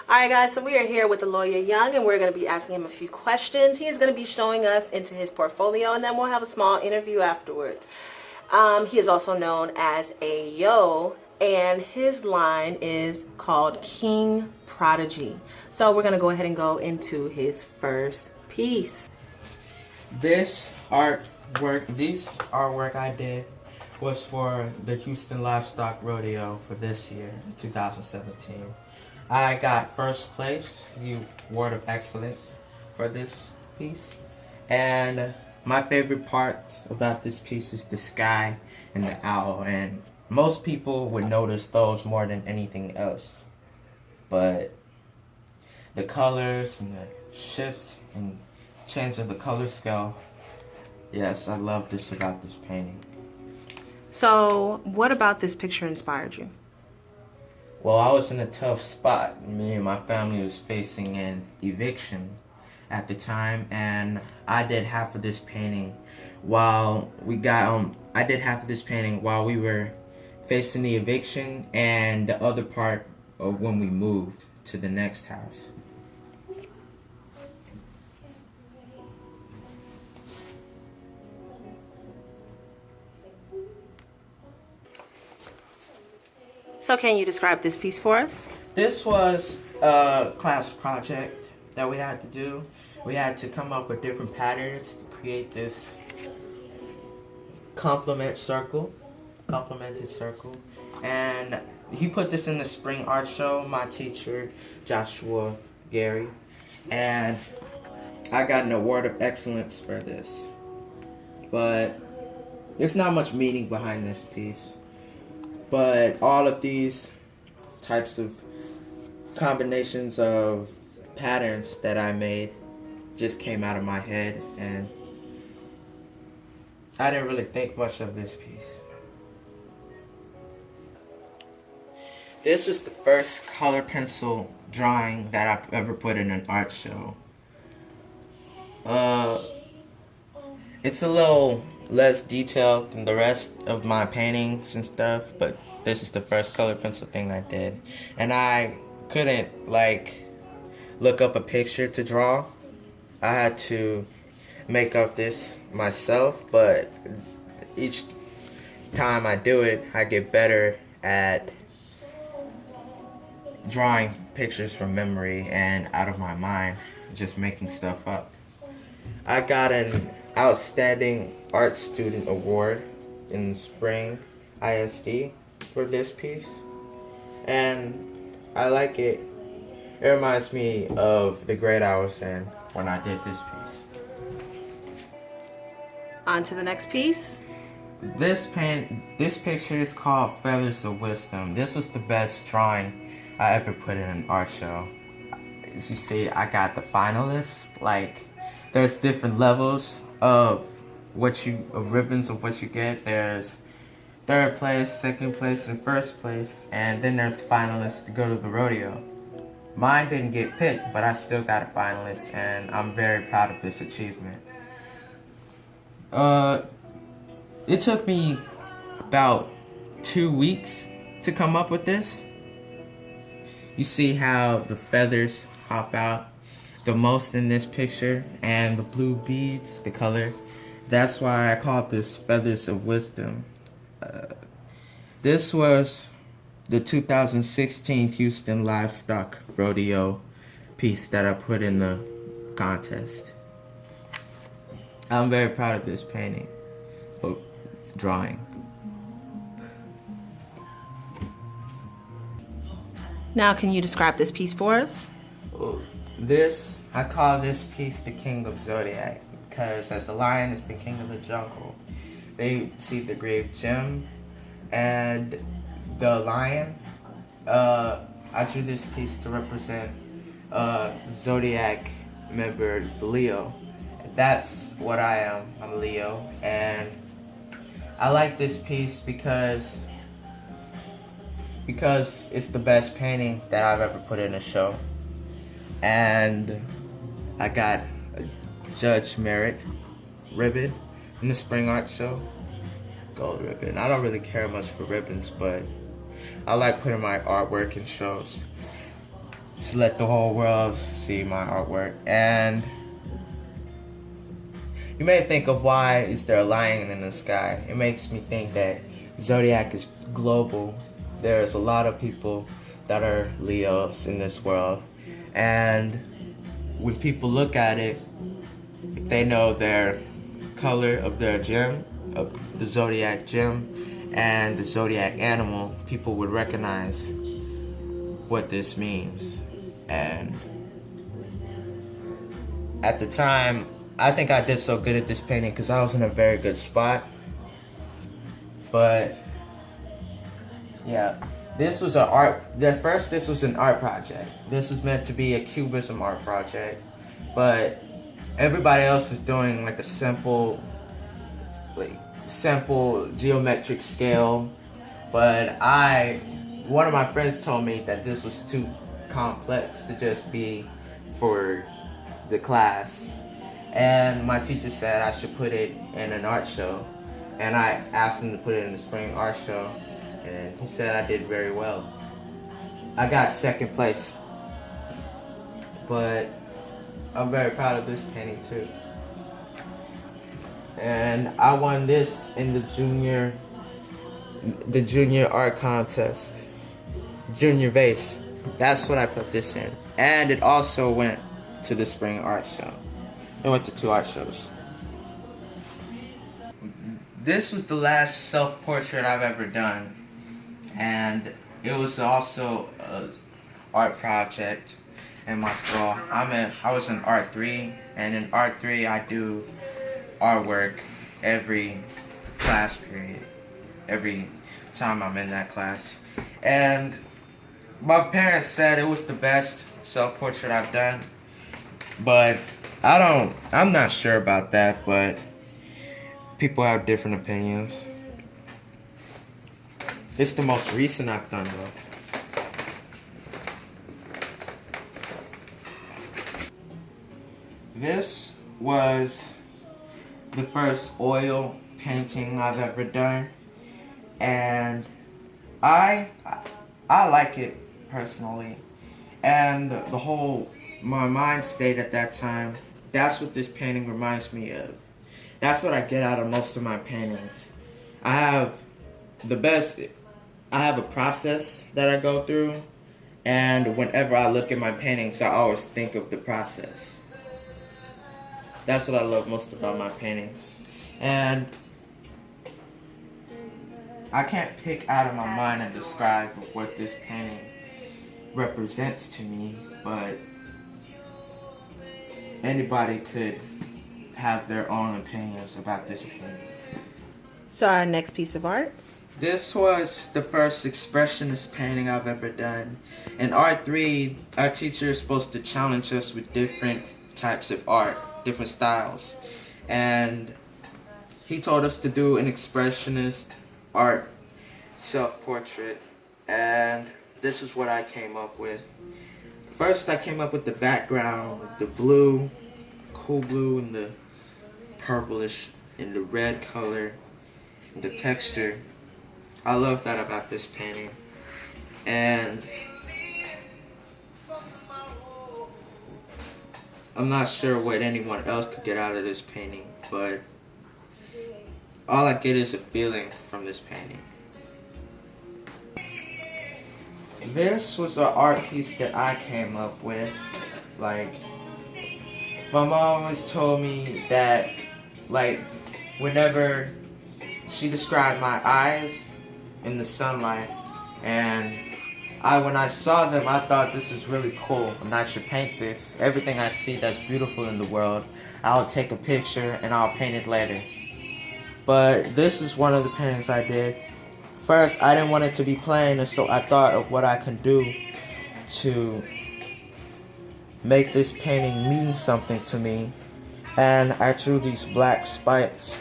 Alright guys, so we are here with Aloye Young and we're going to be asking him a few questions. He is going to be showing us into his portfolio and then we'll have a small interview afterwards. He is also known as Ayo and his line is called King Prodigy. So we're going to go ahead and go into his first piece. This artwork I did was for the Houston Livestock Rodeo for this year, 2017. I got first place, the Award of Excellence for this piece. And my favorite parts about this piece is the sky and the owl. And most people would notice those more than anything else. But the colors and the shift and change of the color scale, yes, I love this about this painting. So what about this picture inspired you? Well, I was in a tough spot. Me and my family was facing an eviction at the time, and I did half of this painting while we were facing the eviction, and the other part of when we moved to the next house. So can you describe this piece for us? This was a class project that we had to do. We had to come up with different patterns to create this complemented circle. And he put this in the spring art show, my teacher, Joshua Gary. And I got an award of excellence for this. But there's not much meaning behind this piece. But all of these types of combinations of patterns that I made just came out of my head, and I didn't really think much of this piece. This was the first color pencil drawing that I've ever put in an art show. It's a little less detailed than the rest of my paintings and stuff, but this is the first color pencil thing I did. And I couldn't look up a picture to draw. I had to make up this myself, but each time I do it, I get better at drawing pictures from memory and out of my mind, just making stuff up. I got an Outstanding Art Student Award in spring ISD for this piece, and I like it. It reminds me of the grade I was in when I did this piece. On to the next piece. This picture is called Feathers of Wisdom. This was the best drawing I ever put in an art show. As you see, I got the finalists. There's different levels of ribbons of what you get. There's third place, second place, and first place, and then there's finalists to go to the rodeo. Mine didn't get picked, but I still got a finalist, and I'm very proud of this achievement. It took me about 2 weeks to come up with this. You see how the feathers hop out the most in this picture, and the blue beads, the color. That's why I called this Feathers of Wisdom. This was the 2016 Houston Livestock Rodeo piece that I put in the contest. I'm very proud of this painting, or drawing. Now can you describe this piece for us? I call this piece the King of Zodiac, because as the lion is the king of the jungle, they see the grave gem and the lion. I drew this piece to represent Zodiac member Leo. That's what I am. I'm Leo, and I like this piece because it's the best painting that I've ever put in a show. And I got a Judge Merit ribbon in the spring art show, gold ribbon. I don't really care much for ribbons, but I like putting my artwork in shows. to let the whole world see my artwork. And you may think of why is there a lion in the sky. It makes me think that zodiac is global. There's a lot of people that are Leos in this world, and when people look at it, if they know their color of their gem, of the zodiac gem, and the zodiac animal, people would recognize what this means. And at the time, I think I did so good at this painting because I was in a very good spot. But yeah, this was this was an art project. This was meant to be a cubism art project, but everybody else is doing like a simple geometric scale. But one of my friends told me that this was too complex to just be for the class. And my teacher said I should put it in an art show. And I asked him to put it in the spring art show. And he said I did very well. I got second place. But I'm very proud of this painting too. And I won this in the junior art contest. Junior vase. That's what I put this in. And it also went to the spring art show. It went to 2 art shows. This was the last self-portrait I've ever done. And it was also an art project in my school. I was in Art 3, and in Art 3 I do artwork every class period, every time I'm in that class. And my parents said it was the best self-portrait I've done, but I'm not sure about that, but people have different opinions. It's the most recent I've done though. This was the first oil painting I've ever done, and I like it personally, and my mind state at that time, that's what this painting reminds me of. That's what I get out of most of my paintings. I have a process that I go through, and whenever I look at my paintings, I always think of the process. That's what I love most about my paintings. And I can't pick out of my mind and describe what this painting represents to me, but anybody could have their own opinions about this painting. So our next piece of art? This was the first expressionist painting I've ever done. In Art 3, our teacher is supposed to challenge us with different types of art, different styles. And he told us to do an expressionist art self-portrait. And this is what I came up with. First, I came up with the background, with the blue, cool blue, and the purplish, and the red color, and the texture. I love that about this painting. And I'm not sure what anyone else could get out of this painting, but all I get is a feeling from this painting. This was an art piece that I came up with. Like, my mom always told me that, like, whenever she described my eyes in the sunlight, and when I saw them, I thought this is really cool and I should paint this. Everything I see that's beautiful in the world, I'll take a picture and I'll paint it later. But this is one of the paintings I did. First, I didn't want it to be plain, and so I thought of what I can do to make this painting mean something to me. And I drew these black spikes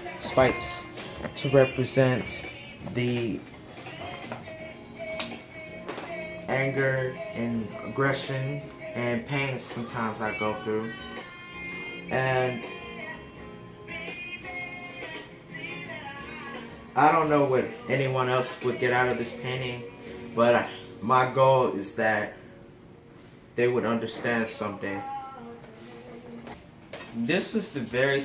to represent the anger and aggression and pain sometimes I go through. And I don't know what anyone else would get out of this painting, but my goal is that they would understand someday. This was the very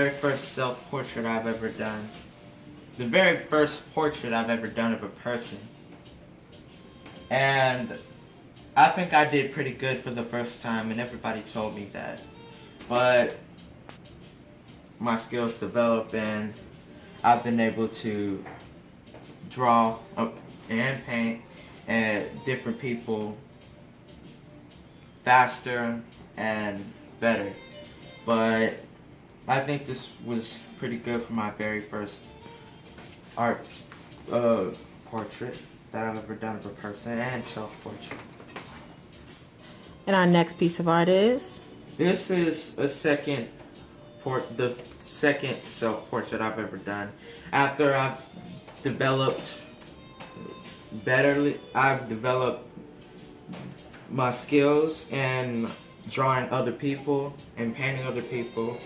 first self-portrait I've ever done. The very first portrait I've ever done of a person. And I think I did pretty good for the first time, and everybody told me that. But my skills developed, and I've been able to draw and paint different people faster and better. But I think this was pretty good for my very first art portrait that I've ever done of a person, and self-portrait. And our next piece of art is? This is the second self-portrait I've ever done. After I've developed my skills in drawing other people and painting other people,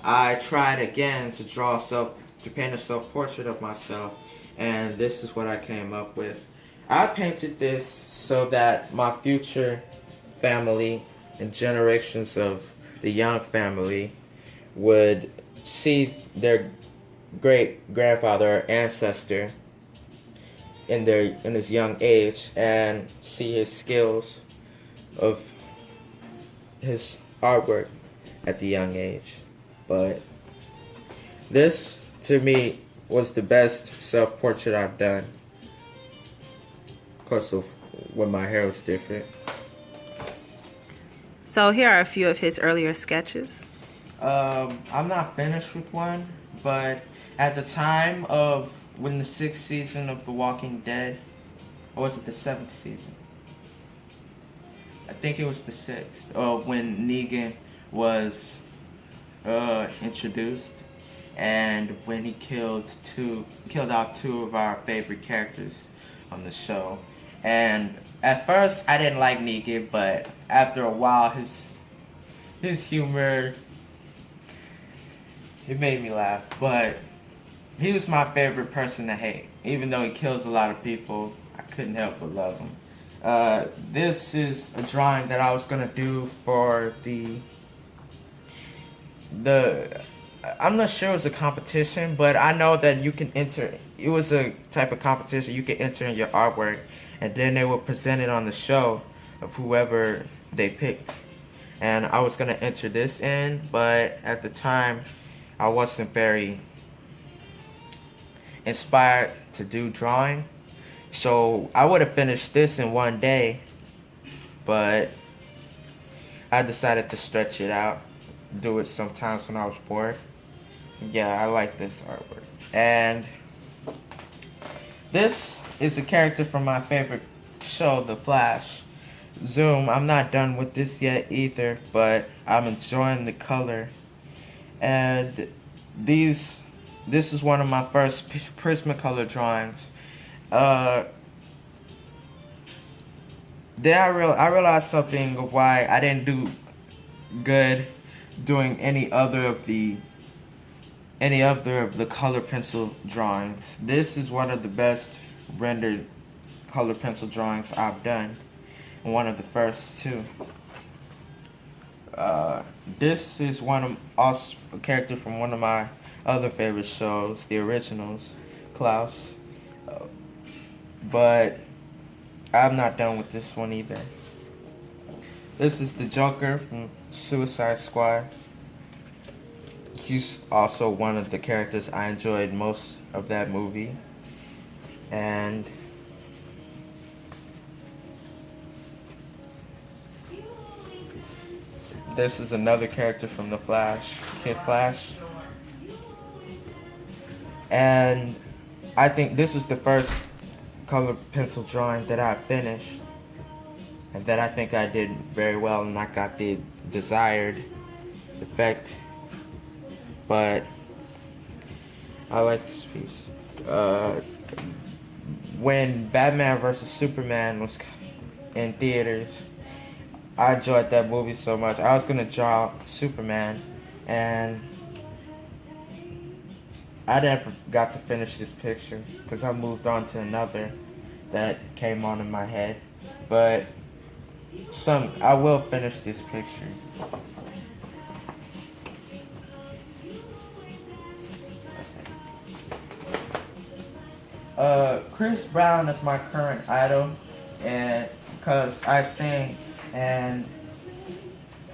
I tried again to paint a self-portrait of myself, and this is what I came up with. I painted this so that my future family and generations of the Young family would see their great-grandfather or ancestor in his young age and see his skills of his artwork at the young age. But this, to me, was the best self-portrait I've done. Of course, when my hair was different. So here are a few of his earlier sketches. I'm not finished with one, but at the time of when the 6th season of The Walking Dead, or was it the 7th season? I think it was the 6th, when Negan was introduced, and when he killed out two of our favorite characters on the show. And at first I didn't like Negan, but after a while his humor, it made me laugh. But he was my favorite person to hate. Even though he kills a lot of people, I couldn't help but love him. This is a drawing that I was gonna do for the I'm not sure it was a competition, but I know that you can enter. It was a type of competition you could enter in your artwork, and then they would present it on the show of whoever they picked. And I was gonna enter this in, but at the time I wasn't very inspired to do drawing, so I would have finished this in one day, but I decided to stretch it out, do it sometimes when I was bored. Yeah, I like this artwork. And this is a character from my favorite show, The Flash. Zoom, I'm not done with this yet either, but I'm enjoying the color. And this is one of my first Prismacolor drawings. Then I realized something of why I didn't do good doing any other of the color pencil drawings. This is one of the best rendered color pencil drawings I've done, and one of the first too. This is also a character from one of my other favorite shows, the originals, Klaus. But I'm not done with this one either. This is the Joker from Suicide Squad. He's also one of the characters I enjoyed most of that movie. And this is another character from The Flash, Kid Flash. And I think this was the first color pencil drawing that I finished, and that I think I did very well, and I got the desired effect. But I like this piece. When Batman vs. Superman was in theaters, I enjoyed that movie so much. I was gonna draw Superman, and I never got to finish this picture because I moved on to another that came on in my head. But I will finish this picture. Chris Brown is my current idol, and because I sing and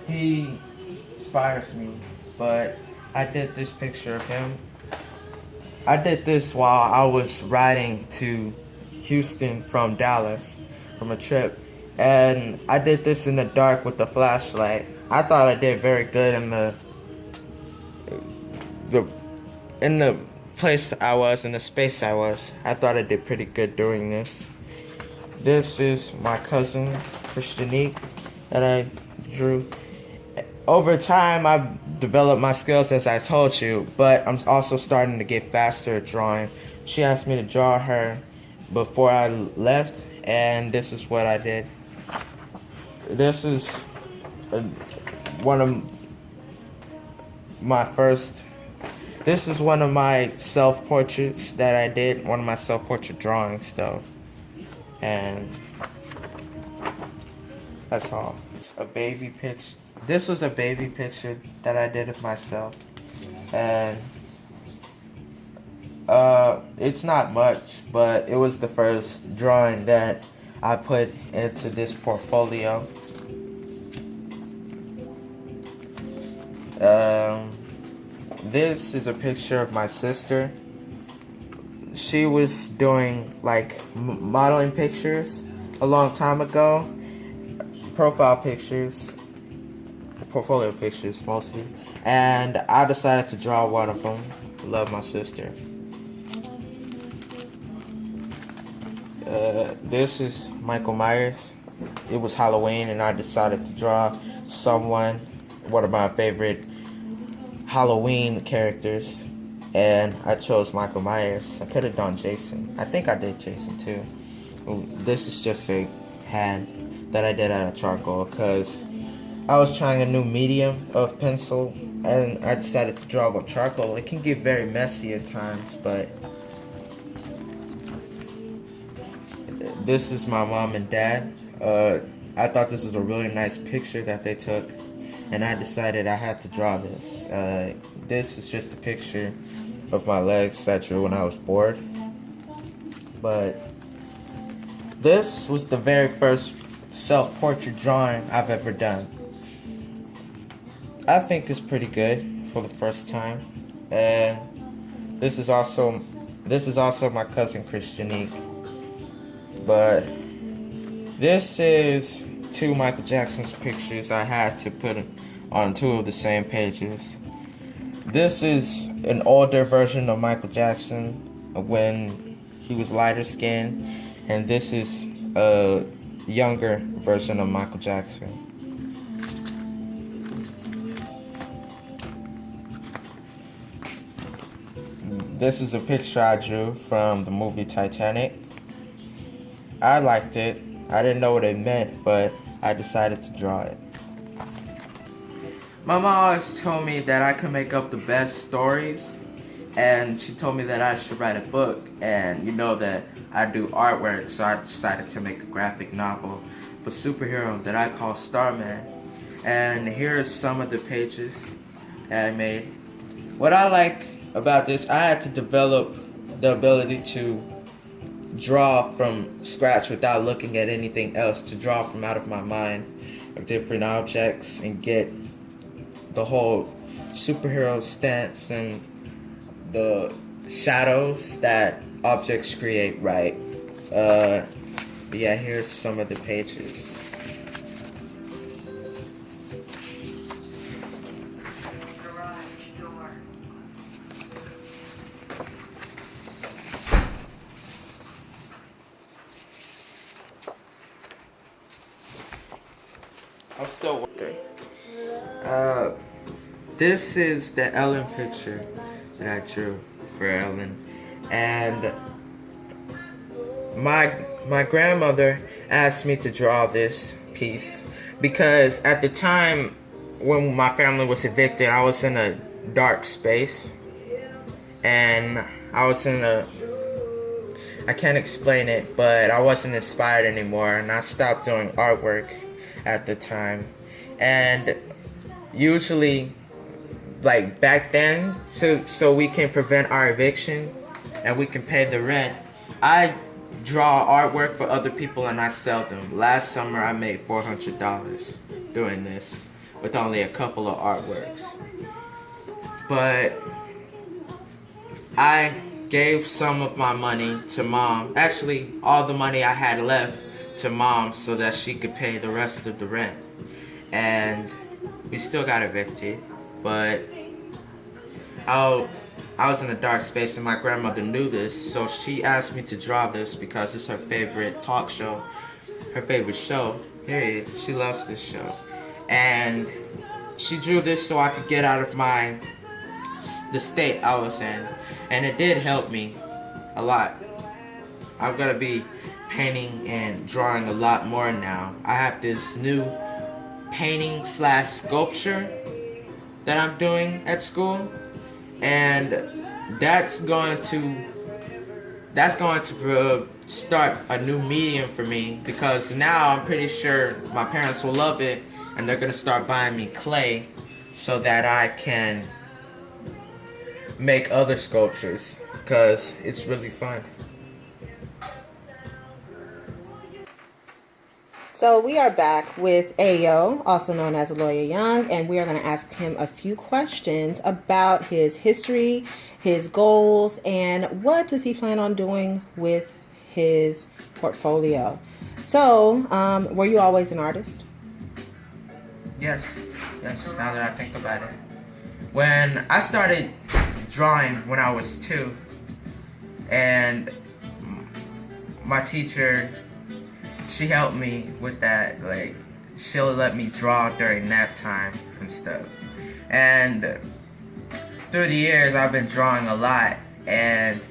he inspires me. But I did this picture of him. I did this while I was riding to Houston from Dallas from a trip, and I did this in the dark with the flashlight. I thought I did very good in the place I was, in the space I was. I thought I did pretty good doing this. This is my cousin Christianique that I drew. Over time, I've developed my skills, as I told you, but I'm also starting to get faster at drawing. She asked me to draw her before I left, and this is what I did. This is one of my first. This is one of my self-portraits that I did. One of my self-portrait drawings, though, and that's all. A baby picture. This was a baby picture that I did of myself, and it's not much, but it was the first drawing that I put into this portfolio. This is a picture of my sister. She was doing like modeling pictures a long time ago, profile pictures, portfolio pictures mostly, and I decided to draw one of them. Love my sister. This is Michael Myers. It was Halloween, and I decided to draw one of my favorite Halloween characters, and I chose Michael Myers. I could have done Jason. I think I did Jason too. This is just a hand that I did out of charcoal because I was trying a new medium of pencil, and I decided to draw with charcoal. It can get very messy at times, but this is my mom and dad. I thought this was a really nice picture that they took, and I decided I had to draw this. This is just a picture of my legs that I drew when I was bored. But this was the very first self-portrait drawing I've ever done. I think it's pretty good for the first time. And this is also my cousin Christianique. But this is two Michael Jackson's pictures I had to put on two of the same pages. This is an older version of Michael Jackson when he was lighter skinned, and this is a younger version of Michael Jackson. This is a picture I drew from the movie Titanic. I liked it. I didn't know what it meant, but I decided to draw it. My mom always told me that I could make up the best stories, and she told me that I should write a book, and you know that I do artwork, so I decided to make a graphic novel of a superhero that I call Starman. And here are some of the pages that I made. What I like about this, I had to develop the ability to draw from scratch without looking at anything else, to draw from out of my mind of different objects and get the whole superhero stance and the shadows that objects create, right? But yeah, here's some of the pages. I'm still working. This is the Ellen picture that I drew for Ellen, and my grandmother asked me to draw this piece because at the time when my family was evicted, I was in a dark space, and I can't explain it, but I wasn't inspired anymore, and I stopped doing artwork. at the time. And usually, like back then, so we can prevent our eviction and we can pay the rent, I draw artwork for other people and I sell them. Last summer I made $400 doing this with only a couple of artworks. But I gave some of my money to Mom, actually all the money I had left to Mom, so that she could pay the rest of the rent. And we still got evicted, but I was in a dark space and my grandmother knew this, so she asked me to draw this because it's her favorite talk show, her favorite show, period. She loves this show. And she drew this so I could get out of the state I was in. And it did help me a lot. I'm gonna be painting and drawing a lot more now. I have this new painting / sculpture that I'm doing at school. And that's going to start a new medium for me, because now I'm pretty sure my parents will love it and they're going to start buying me clay so that I can make other sculptures, because it's really fun. So we are back with Ayo, also known as Aloye Young, and we are going to ask him a few questions about his history, his goals, and what does he plan on doing with his portfolio. So, were you always an artist? Yes, now that I think about it. When I started drawing when I was 2, and my teacher, she helped me with that. Like, she'll let me draw during nap time and stuff. And through the years, I've been drawing a lot. And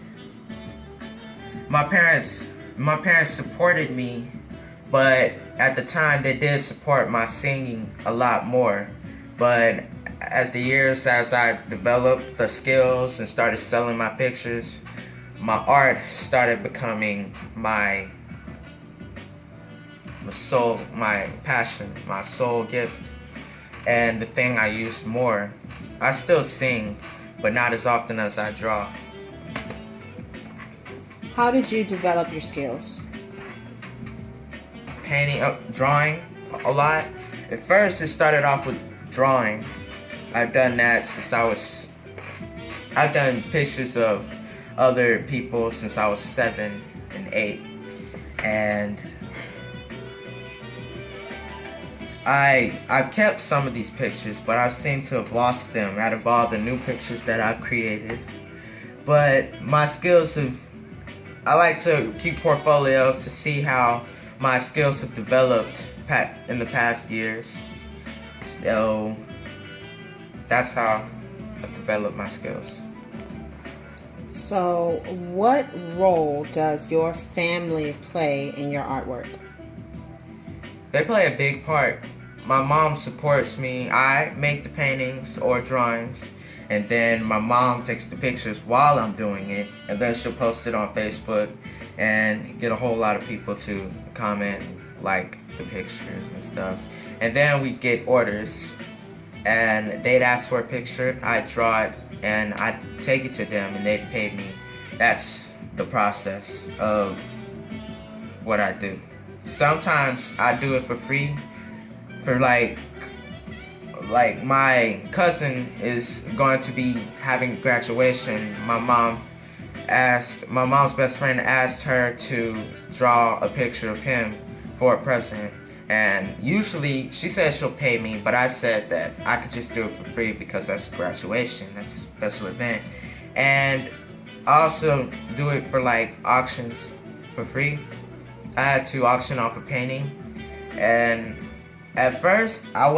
my parents supported me, but at the time, they did support my singing a lot more. But as I developed the skills and started selling my pictures, my art started becoming my soul, my passion, my soul gift, and the thing I use more. I still sing, but not as often as I draw. How did you develop your skills? Drawing a lot. At first, it started off with drawing. I've done that since I've done pictures of other people since I was 7 and 8, and I've kept some of these pictures, but I seem to have lost them out of all the new pictures that I've created. But my skills I like to keep portfolios to see how my skills have developed in the past years. So that's how I've developed my skills. So, what role does your family play in your artwork? They play a big part. My mom supports me. I make the paintings or drawings, and then my mom takes the pictures while I'm doing it, and then she'll post it on Facebook and get a whole lot of people to comment, like the pictures and stuff. And then we get orders, and they'd ask for a picture, I'd draw it, and I'd take it to them, and they'd pay me. That's the process of what I do. Sometimes I do it for free. For like my cousin is going to be having graduation. My mom's best friend asked her to draw a picture of him for a present. And usually she said she'll pay me, but I said that I could just do it for free because that's graduation, that's a special event. And I also do it for like auctions for free. I had to auction off a painting, and at first I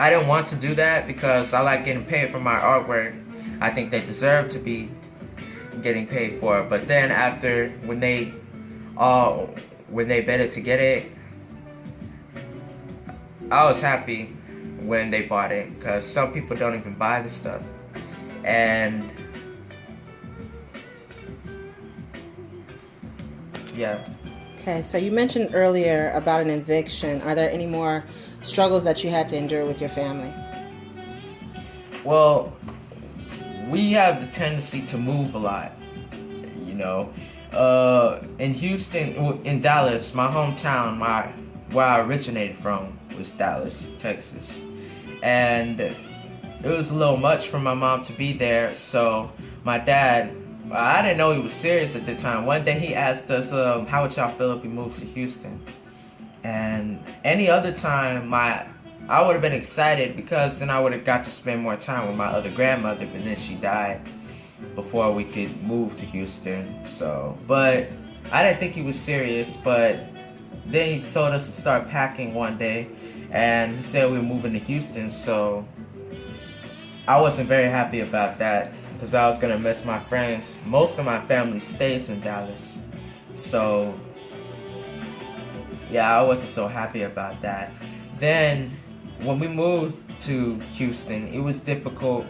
didn't want to do that because I like getting paid for my artwork. I think they deserve to be getting paid for it. But then after, when they betted to get it, I was happy when they bought it, because some people don't even buy the stuff. And yeah. Okay, so you mentioned earlier about an eviction. Are there any more struggles that you had to endure with your family? Well, we have the tendency to move a lot, you know. In Houston, in Dallas, my hometown, where I originated from was Dallas, Texas, and it was a little much for my mom to be there. So my dad, I didn't know he was serious at the time. One day he asked us, "How would y'all feel if we moved to Houston?" And any other time, I would have been excited because then I would have got to spend more time with my other grandmother, but then she died before we could move to Houston. So, but I didn't think he was serious, but then he told us to start packing one day and he said we were moving to Houston, so I wasn't very happy about that because I was going to miss my friends. Most of my family stays in Dallas. So, yeah, I wasn't so happy about that. Then when we moved to Houston, it was difficult.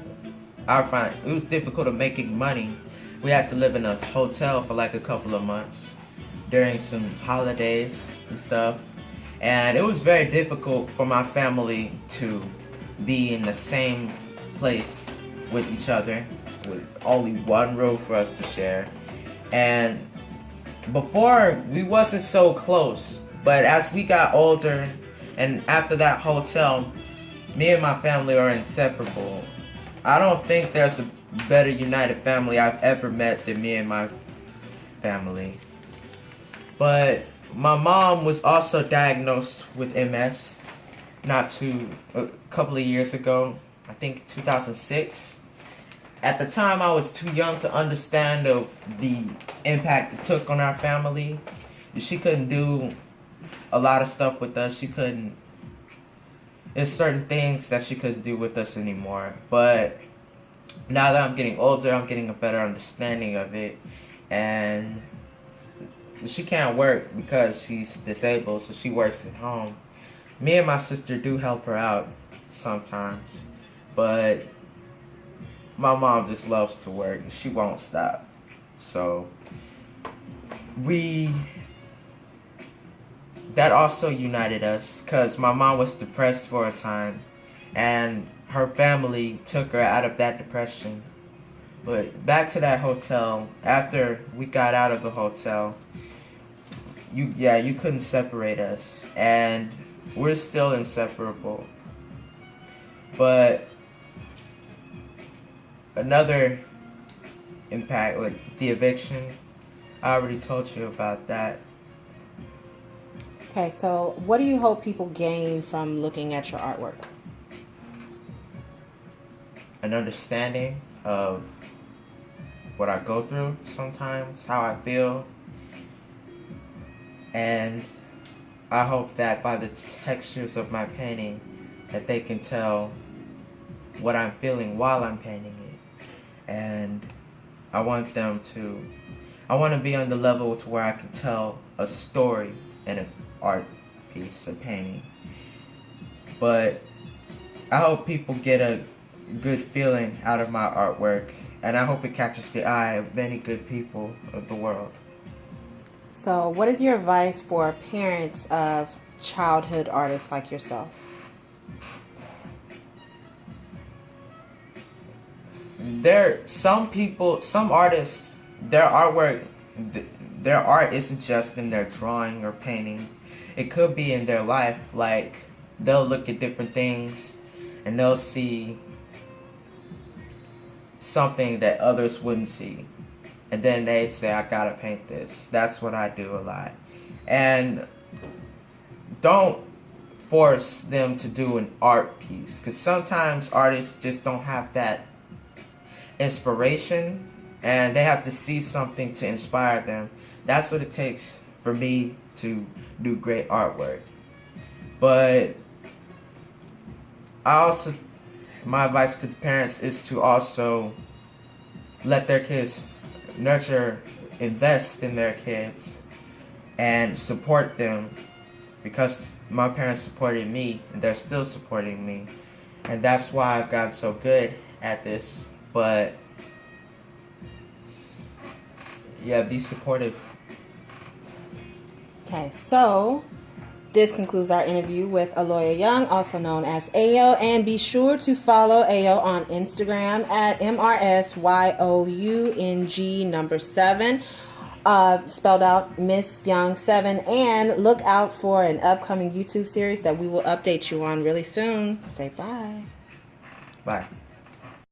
It was difficult of making money. We had to live in a hotel for like a couple of months during some holidays and stuff. And it was very difficult for my family to be in the same place with each other, with only one room for us to share. And before, we wasn't so close. But as we got older, and after that hotel, me and my family are inseparable. I don't think there's a better united family I've ever met than me and my family. But my mom was also diagnosed with MS a couple of years ago, I think 2006. At the time, I was too young to understand of the impact it took on our family. She couldn't do a lot of stuff with us. There's certain things that she couldn't do with us anymore. But now that I'm getting older, I'm getting a better understanding of it. And she can't work because she's disabled, so she works at home. Me and my sister do help her out sometimes. But my mom just loves to work and she won't stop. So that also united us because my mom was depressed for a time and her family took her out of that depression. But back to that hotel, after we got out of the hotel, you couldn't separate us, and we're still inseparable. But another impact, like the eviction, I already told you about that. Okay, so what do you hope people gain from looking at your artwork? An understanding of what I go through sometimes, how I feel, and I hope that by the textures of my painting that they can tell what I'm feeling while I'm painting it. And I want to be on the level to where I can tell a story in an art piece, a painting. But I hope people get a good feeling out of my artwork, and I hope it catches the eye of many good people of the world. So, what is your advice for parents of childhood artists like yourself? Some artists, their artwork, their art isn't just in their drawing or painting. It could be in their life. Like, they'll look at different things and they'll see something that others wouldn't see. And then they'd say, I gotta paint this. That's what I do a lot. And don't force them to do an art piece, because sometimes artists just don't have that inspiration and they have to see something to inspire them. That's what it takes for me to do great artwork. But my advice to the parents is to also let their kids invest in their kids and support them, because my parents supported me and they're still supporting me, and that's why I've gotten so good at this. But yeah, be supportive. Okay, so this concludes our interview with Aloye Young, also known as Ayo, and be sure to follow Ayo on Instagram at MRSYOUNG7, spelled out Miss Young 7, and look out for an upcoming YouTube series that we will update you on really soon. Say bye. Bye.